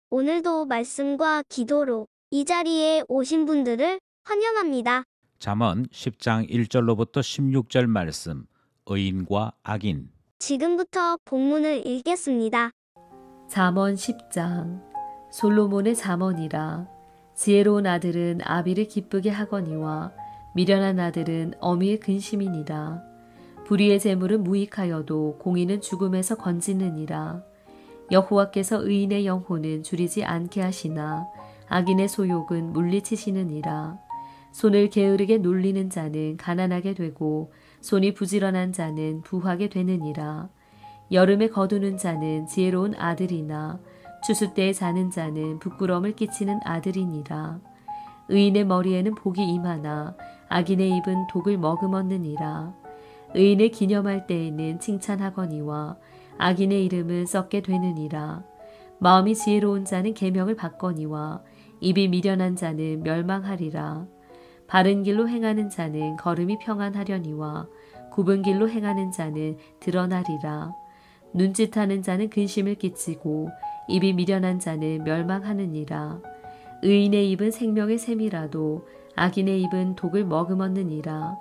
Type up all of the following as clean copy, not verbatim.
오늘도 말씀과 기도로 이 자리에 오신 분들을 환영합니다. 잠언 10장 1절로부터 16절 말씀, 의인과 악인. 지금부터 본문을 읽겠습니다. 잠언 10장. 솔로몬의 잠언이라. 지혜로운 아들은 아비를 기쁘게 하거니와 미련한 아들은 어미의 근심이니라. 불의의 재물은 무익하여도 공의는 죽음에서 건지느니라. 여호와께서 의인의 영혼은 줄이지 않게 하시나 악인의 소욕은 물리치시느니라. 손을 게으르게 놀리는 자는 가난하게 되고 손이 부지런한 자는 부하게 되느니라. 여름에 거두는 자는 지혜로운 아들이나 추수 때에 자는 자는 부끄러움을 끼치는 아들이니라. 의인의 머리에는 복이 임하나 악인의 입은 독을 머금었느니라. 의인을 기념할 때에는 칭찬하거니와 악인의 이름은 썩게 되느니라. 마음이 지혜로운 자는 계명을 받거니와 입이 미련한 자는 멸망하리라. 바른 길로 행하는 자는 걸음이 평안하려니와 굽은 길로 행하는 자는 드러나리라. 눈짓하는 자는 근심을 끼치고 입이 미련한 자는 멸망하느니라. 의인의 입은 생명의 샘이라도 악인의 입은 독을 머금었느니라.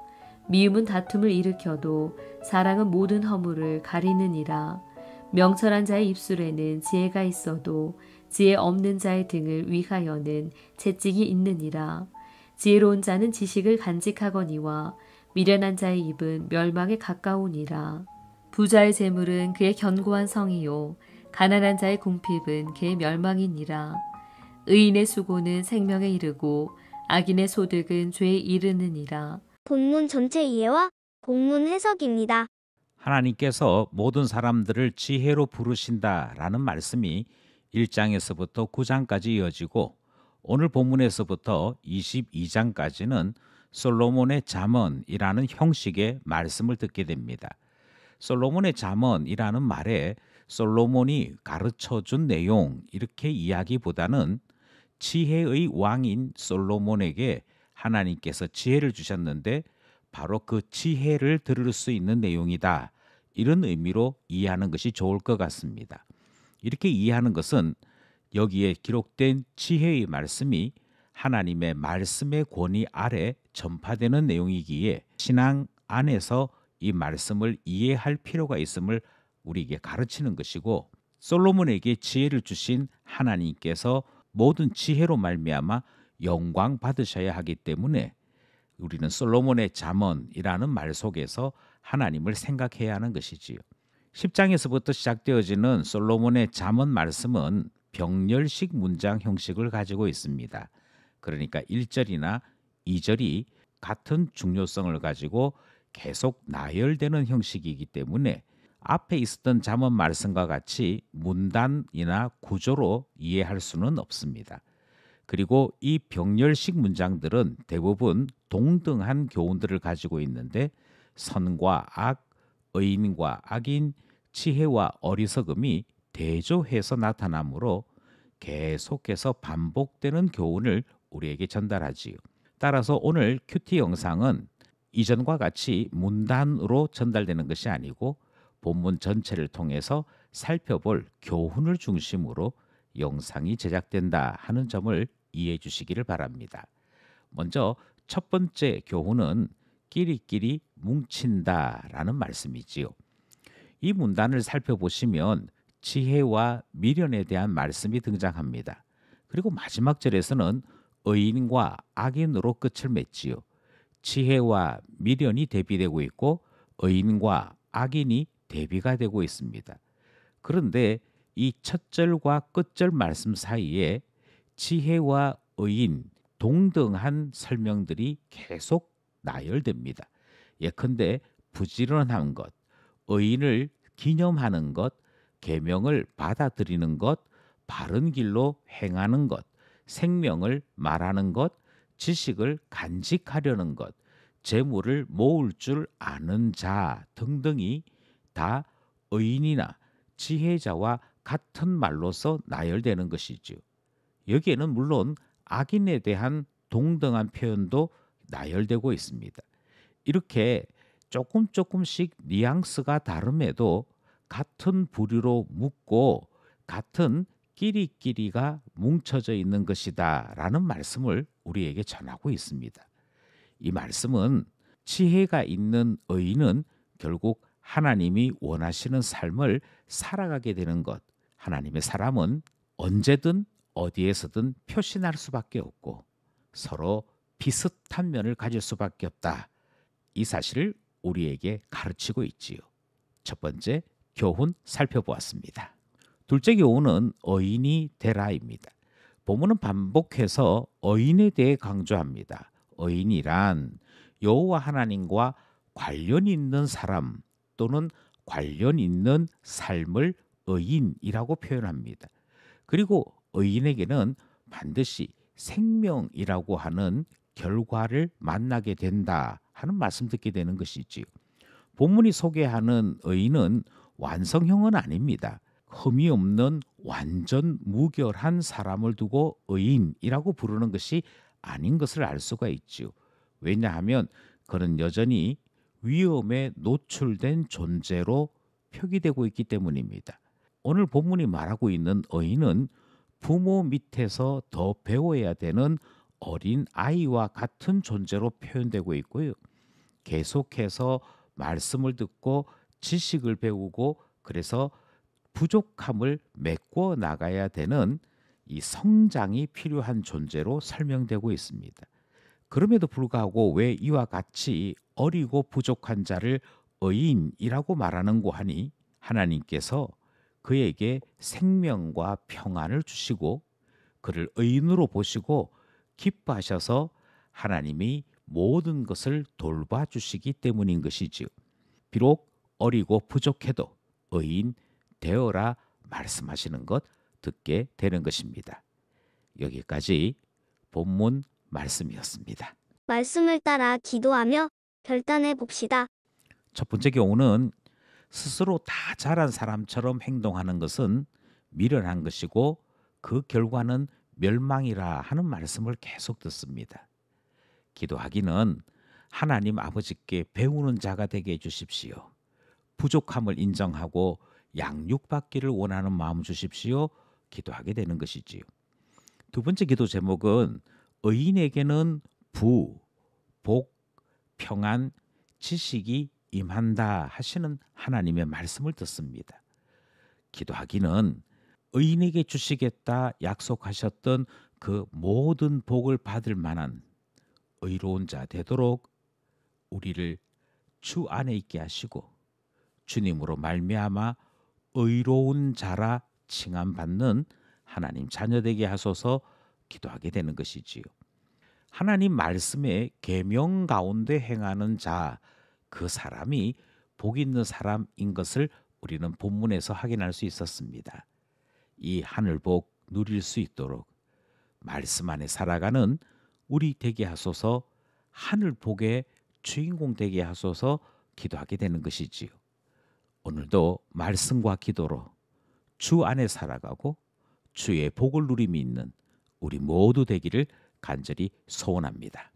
미움은 다툼을 일으켜도 사랑은 모든 허물을 가리느니라. 명철한 자의 입술에는 지혜가 있어도 지혜 없는 자의 등을 위하여는 채찍이 있느니라. 지혜로운 자는 지식을 간직하거니와 미련한 자의 입은 멸망에 가까우니라. 부자의 재물은 그의 견고한 성이요 가난한 자의 궁핍은 그의 멸망이니라. 의인의 수고는 생명에 이르고 악인의 소득은 죄에 이르느니라. 본문 전체 이해와 본문 해석입니다. 하나님께서 모든 사람들을 지혜로 부르신다라는 말씀이 1장에서부터 9장까지 이어지고 오늘 본문에서부터 22장까지는 솔로몬의 잠언이라는 형식의 말씀을 듣게 됩니다. 솔로몬의 잠언이라는 말에 솔로몬이 가르쳐준 내용 이렇게 이야기보다는 지혜의 왕인 솔로몬에게 하나님께서 지혜를 주셨는데 바로 그 지혜를 들을 수 있는 내용이다. 이런 의미로 이해하는 것이 좋을 것 같습니다. 이렇게 이해하는 것은 여기에 기록된 지혜의 말씀이 하나님의 말씀의 권위 아래 전파되는 내용이기에 신앙 안에서 이 말씀을 이해할 필요가 있음을 우리에게 가르치는 것이고 솔로몬에게 지혜를 주신 하나님께서 모든 지혜로 말미암아 영광 받으셔야 하기 때문에 우리는 솔로몬의 잠언이라는 말 속에서 하나님을 생각해야 하는 것이지요. 10장에서부터 시작되어지는 솔로몬의 잠언 말씀은 병렬식 문장 형식을 가지고 있습니다. 그러니까 1절이나 2절이 같은 중요성을 가지고 계속 나열되는 형식이기 때문에 앞에 있었던 잠언 말씀과 같이 문단이나 구조로 이해할 수는 없습니다. 그리고 이 병렬식 문장들은 대부분 동등한 교훈들을 가지고 있는데 선과 악, 의인과 악인, 지혜와 어리석음이 대조해서 나타나므로 계속해서 반복되는 교훈을 우리에게 전달하지요. 따라서 오늘 큐티 영상은 이전과 같이 문단으로 전달되는 것이 아니고 본문 전체를 통해서 살펴볼 교훈을 중심으로 영상이 제작된다 하는 점을 이해해 주시기를 바랍니다. 먼저 첫 번째 교훈은 끼리끼리 뭉친다라는 말씀이지요. 이 문단을 살펴보시면 지혜와 미련에 대한 말씀이 등장합니다. 그리고 마지막 절에서는 의인과 악인으로 끝을 맺지요. 지혜와 미련이 대비되고 있고 의인과 악인이 대비가 되고 있습니다. 그런데 이 첫 절과 끝절 말씀 사이에 지혜와 의인 동등한 설명들이 계속 나열됩니다. 예컨대 부지런한 것, 의인을 기념하는 것, 계명을 받아들이는 것, 바른 길로 행하는 것, 생명을 말하는 것, 지식을 간직하려는 것, 재물을 모을 줄 아는 자 등등이 다 의인이나 지혜자와 같은 말로서 나열되는 것이죠. 여기에는 물론 악인에 대한 동등한 표현도 나열되고 있습니다. 이렇게 조금씩 뉘앙스가 다름에도 같은 부류로 묻고 같은 끼리끼리가 뭉쳐져 있는 것이다 라는 말씀을 우리에게 전하고 있습니다. 이 말씀은 지혜가 있는 의인은 결국 하나님이 원하시는 삶을 살아가게 되는 것, 하나님의 사람은 언제든 어디에서든 표신할 수밖에 없고 서로 비슷한 면을 가질 수밖에 없다. 이 사실을 우리에게 가르치고 있지요. 첫 번째 교훈 살펴보았습니다. 둘째 교훈은 의인이 되라입니다. 본문은 반복해서 의인에 대해 강조합니다. 의인이란 여호와 하나님과 관련 있는 사람 또는 관련 있는 삶을 의인이라고 표현합니다. 그리고 의인에게는 반드시 생명이라고 하는 결과를 만나게 된다 하는 말씀 듣게 되는 것이지요. 본문이 소개하는 의인은 완성형은 아닙니다. 흠이 없는 완전 무결한 사람을 두고 의인이라고 부르는 것이 아닌 것을 알 수가 있지요. 왜냐하면 그는 여전히 위험에 노출된 존재로 표기되고 있기 때문입니다. 오늘 본문이 말하고 있는 의인은 부모 밑에서 더 배워야 되는 어린 아이와 같은 존재로 표현되고 있고요. 계속해서 말씀을 듣고 지식을 배우고 그래서 부족함을 메꿔 나가야 되는 이 성장이 필요한 존재로 설명되고 있습니다. 그럼에도 불구하고 왜 이와 같이 어리고 부족한 자를 의인이라고 말하는고 하니 하나님께서 그에게 생명과 평안을 주시고 그를 의인으로 보시고 기뻐하셔서 하나님이 모든 것을 돌봐주시기 때문인 것이지요. 비록 어리고 부족해도 의인 되어라 말씀하시는 것 듣게 되는 것입니다. 여기까지 본문 말씀이었습니다. 말씀을 따라 기도하며 결단해 봅시다. 첫 번째 교훈은 스스로 다 잘한 사람처럼 행동하는 것은 미련한 것이고 그 결과는 멸망이라 하는 말씀을 계속 듣습니다. 기도하기는 하나님 아버지께 배우는 자가 되게 해주십시오. 부족함을 인정하고 양육받기를 원하는 마음 주십시오. 기도하게 되는 것이지요. 두 번째 기도 제목은 의인에게는 부, 복, 평안, 지식이 임한다 하시는 하나님의 말씀을 듣습니다. 기도하기는 의인에게 주시겠다 약속하셨던 그 모든 복을 받을 만한 의로운 자 되도록 우리를 주 안에 있게 하시고 주님으로 말미암아 의로운 자라 칭함받는 하나님 자녀 되게 하소서 기도하게 되는 것이지요. 하나님 말씀의 계명 가운데 행하는 자, 그 사람이 복 있는 사람인 것을 우리는 본문에서 확인할 수 있었습니다. 이 하늘복 누릴 수 있도록 말씀 안에 살아가는 우리 되게 하소서, 하늘복의 주인공 되게 하소서 기도하게 되는 것이지요. 오늘도 말씀과 기도로 주 안에 살아가고 주의 복을 누림이 있는 우리 모두 되기를 간절히 소원합니다.